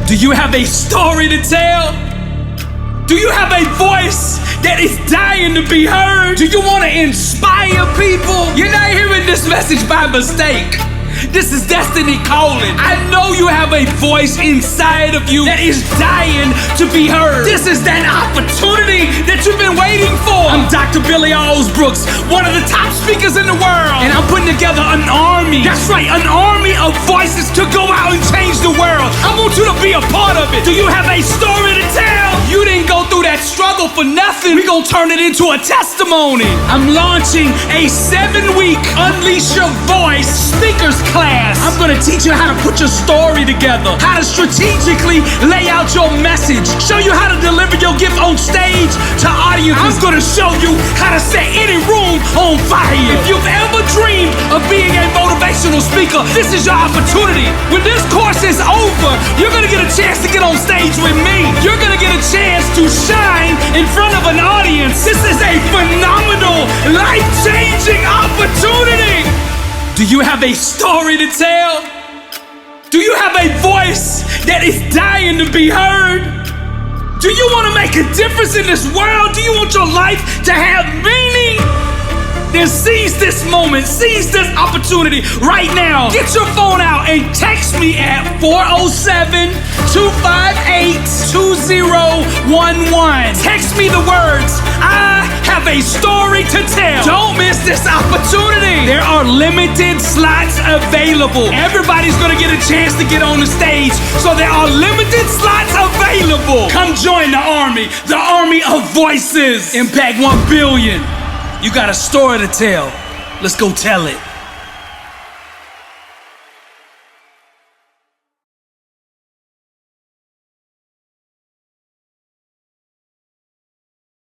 Do you have a story to tell? Do you have a voice that is dying to be heard? Do you want to inspire people? You're not hearing this message by mistake. This is destiny calling. I know you have a voice inside of you that is dying to be heard. This is that opportunity that you've been waiting for. I'm Dr. Billy Brooks, one of the top speakers in the world. And I'm putting together an army. That's right, an army of voices to go out and change the world. I want you to be a part of it. Do you have a story to tell? You didn't go through that struggle for nothing. We're gonna turn it into a testimony. I'm launching a 7-week Unleash Your Voice speakers class. I'm gonna teach you how to put your story together, how to strategically lay out your message, show you how to deliver your gift on stage to audiences. I'm gonna show you how to set any room on fire. If you've ever dreamed of being a motivational speaker, this is your opportunity. When this course is over, you're gonna get a chance to get on stage with me. You're gonna get a chance to shine in front of an audience. This is a phenomenal, life-changing opportunity. Do you have a story to tell? Do you have a voice that is dying to be heard? Do you want to make a difference in this world? Do you want your life to have meaning? Then seize this moment, seize this opportunity right now. Get your phone out and text me at 407-258-2011. Text me the words, I have a story to tell. Don't miss this opportunity. There are limited slots available. Everybody's gonna get a chance to get on the stage, so there are limited slots available. Come join the army of voices. Impact 1 billion. You got a story to tell. Let's go tell it.